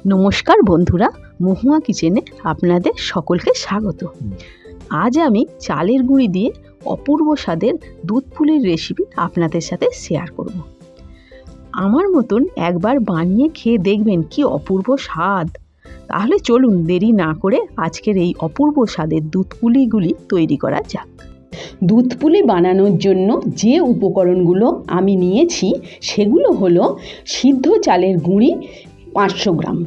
নমস্কার বন্ধুরা, মহুয়া কিচেনে আপনাদের সকলকে স্বাগত। আজ আমি চালের গুঁড়ি দিয়ে অপূর্ব স্বাদের দুধ পুলির রেসিপি আপনাদের সাথে শেয়ার করব। আমার মতন একবার বানিয়ে খেয়ে দেখবেন কি অপূর্ব স্বাদ। তাহলে চলুন দেরি না করে আজকের এই অপূর্ব স্বাদের দুধ পুলিগুলি তৈরি করা যাক। দুধ পুলি বানানোর জন্য যে উপকরণগুলো আমি নিয়েছি সেগুলো হলো সিদ্ধ চালের গুঁড়ি 500 গ্রাম,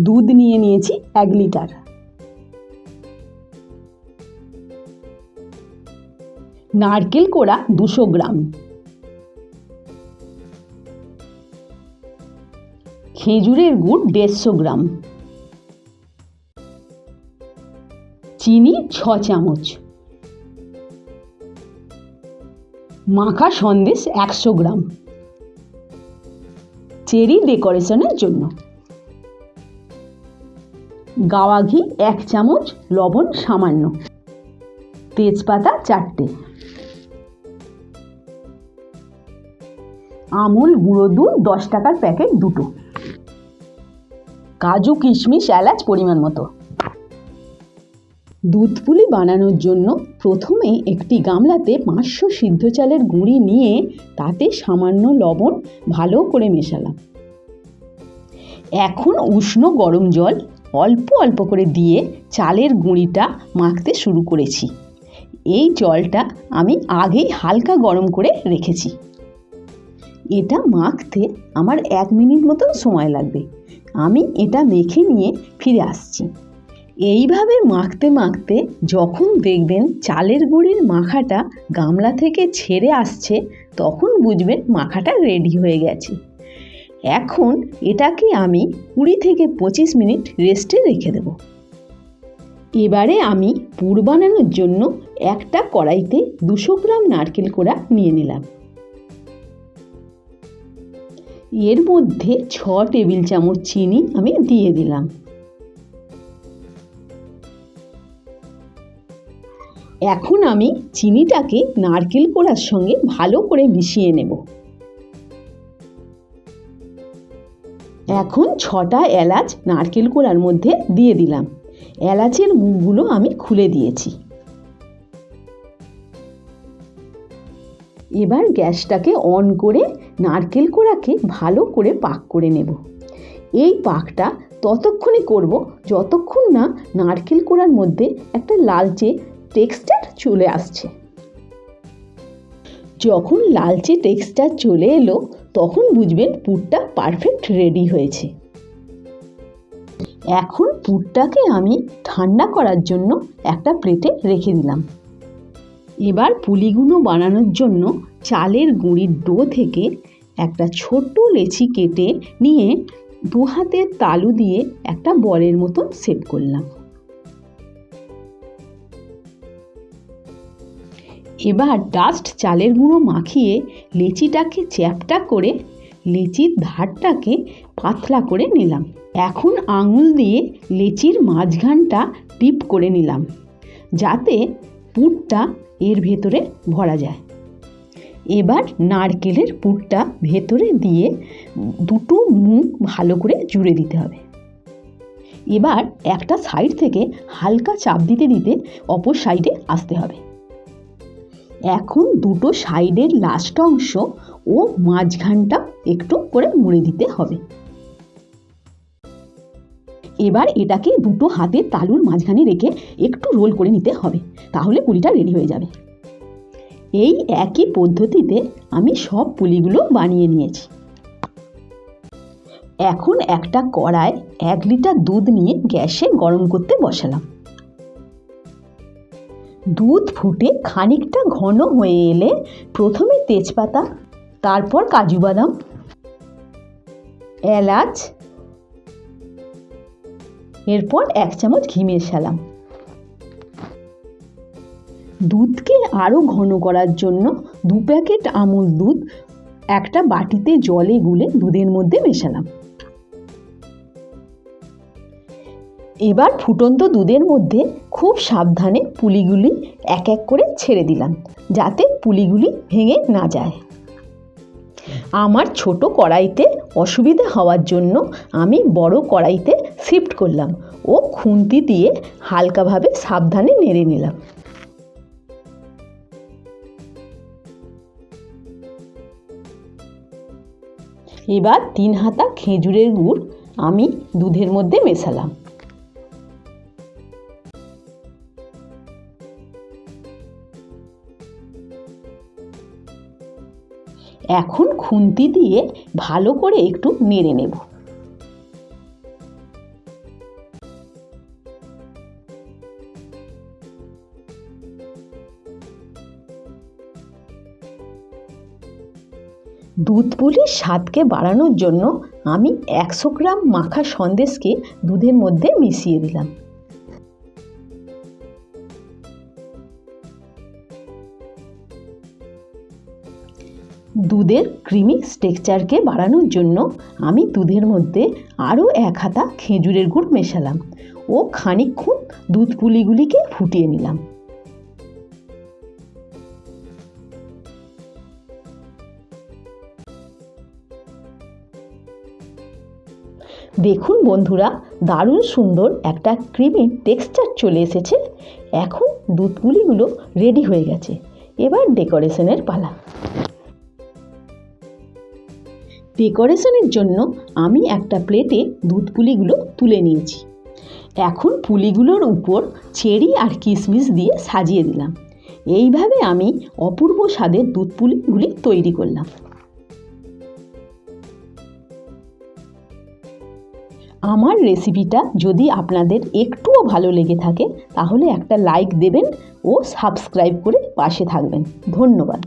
দুধ নিয়ে নিয়েছি 1 লিটার, নারকেল কোড়া 200 গ্রাম, খেজুরের গুড় 150 গ্রাম, চিনি 6 চামচ, মাখা সন্দেশ 100 গ্রাম, চেরি ডেকোরেশনের জন্য, গাওয়া ঘি 1 চামচ, লবণ সামান্য, তেজপাতা 4টে, আমুল গুঁড়ো দুধ 10 টাকার প্যাকেট 2টো, কাজু কিশমিশ এলাচ পরিমাণ মতো। দুধ পুলি বানানোর জন্য প্রথমে একটি গামলাতে 500 সিদ্ধ চালের গুঁড়ি নিয়ে তাতে সামান্য লবণ ভালো করে মেশালাম। এখন উষ্ণ গরম জল অল্প অল্প করে দিয়ে চালের গুঁড়িটা মাখতে শুরু করেছি। এই জলটা আমি আগেই হালকা গরম করে রেখেছি। এটা মাখতে আমার 1 মিনিট মতো সময় লাগবে। আমি এটা মেখে নিয়ে ফিরে আসছি। এইভাবে মাখতে মাখতে যখন দেখবেন চালের গুঁড়ির মাখাটা গামলা থেকে ছেড়ে আসছে, তখন বুঝবেন মাখাটা রেডি হয়ে গেছে। এখন এটাকে আমি 20 থেকে 25 মিনিট রেস্টে রেখে দেব। এবারে আমি পুর বানানোর জন্য একটা কড়াইতে 200 গ্রাম নারকেল কোড়া নিয়ে নিলাম। এর মধ্যে 6 টেবিল চামচ চিনি আমি দিয়ে দিলাম। এখন আমি চিনিটাকে নারকেল কোড়ার সঙ্গে ভালো করে মিশিয়ে নেব। এখন 6টা এলাচ নারকেল কোড়ার মধ্যে দিয়ে দিলাম। এলাচের মুখগুলো আমি খুলে দিয়েছি। এবার গ্যাসটাকে অন করে নারকেল কোড়াকে ভালো করে পাক করে নেব। এই পাকটা ততক্ষণে করব যতক্ষণ না নারকেল কোড়ার মধ্যে একটা লালচে টেক্সচার চলে আসছে। যখন লালচে টেক্সচার চলে এলো তখন বুঝবেন পুরটা পারফেক্ট রেডি হয়েছে। এখন পুরটাকে আমি ঠান্ডা করার জন্য একটা প্লেটে রেখে দিলাম। এবার পুলিগুলো বানানোর জন্য চালের গুঁড়ির ডো থেকে একটা ছোট লেচি কেটে নিয়ে 2 হাতের তালু দিয়ে একটা বলের মতন শেপ করলাম। এবার ডাস্ট চালের গুঁড়ো মাখিয়ে লেচিটাকে চ্যাপ্টা করে লেচির ধারটাকে পাতলা করে নিলাম। এখন আঙুল দিয়ে লেচির মাঝখানটা টিপ করে নিলাম যাতে পুরটা এর ভেতরে ভরা যায়। এবার নারকেলের পুরটা ভেতরে দিয়ে 2টো মুখ ভালো করে জুড়ে দিতে হবে। এবার একটা সাইড থেকে হালকা চাপ দিতে দিতে অপর সাইডে আসতে হবে। এখন 2টো সাইডের লাস্ট অংশ ও মাঝখানটা একটু করে মুড়ে দিতে হবে। এবার এটাকে 2টো হাতের তালুর মাঝখানে রেখে একটু রোল করে নিতে হবে, তাহলে পুলিটা রেডি হয়ে যাবে। এই একই পদ্ধতিতে আমি সব পুলিগুলো বানিয়ে নিয়েছি। এখন একটা কড়ায় 1 লিটার দুধ নিয়ে গ্যাসে গরম করতে বসালাম। দুধ ফুটে খানিকটা ঘন হয়ে এলে প্রথমে তেজপাতা, তারপর কাজু বাদাম, এলাচ, এরপর 1 চামচ ঘি মেশালাম। দুধকে আরও ঘন করার জন্য 2 প্যাকেট আমুল দুধ একটা বাটিতে জলে গুলে দুধের মধ্যে মেশালাম। এবার ফুটন্ত দুধের মধ্যে খুব সাবধানে পুলিগুলি এক এক করে ছেড়ে দিলাম যাতে পুলিগুলি ভেঙে না যায়। আমার ছোট কড়াইতে অসুবিধা হওয়ার জন্য আমি বড় কড়াইতে শিফট করলাম ও খুন্তি দিয়ে হালকাভাবে সাবধানে নেড়ে নিলাম। এবার 3 হাতা খেজুরের গুড় আমি দুধের মধ্যে মেশালাম। এখন খুন্তি দিয়ে ভালো করে একটু নেড়ে নেব। দুধ পুলির স্বাদকে বাড়ানোর জন্য আমি 100 গ্রাম মাখা সন্দেশকে দুধের মধ্যে মিশিয়ে দিলাম। দুধের ক্রিমি টেক্সচারকে বাড়ানোর জন্য আমি দুধের মধ্যে আরও 1 হাতা খেজুরের গুড় মেশালাম ও খানিকক্ষণ দুধ পুলিগুলিকে ফুটিয়ে নিলাম। দেখুন বন্ধুরা, দারুণ সুন্দর একটা ক্রিমি টেক্সচার চলে এসেছে। এখন দুধ পুলিগুলো রেডি হয়ে গেছে। এবার ডেকোরেশনের পালা। ডেকোরেশনের জন্য আমি একটা প্লেটে দুধ পুলিগুলো তুলে নিয়েছি। এখন পুলিগুলোর উপর চেরি আর কিশমিশ দিয়ে সাজিয়ে দিলাম। এইভাবে আমি অপূর্ব স্বাদের দুধ পুলিগুলি তৈরি করলাম। আমার রেসিপিটা যদি আপনাদের একটুও ভালো লেগে থাকে তাহলে একটা লাইক দেবেন ও সাবস্ক্রাইব করে পাশে থাকবেন। ধন্যবাদ।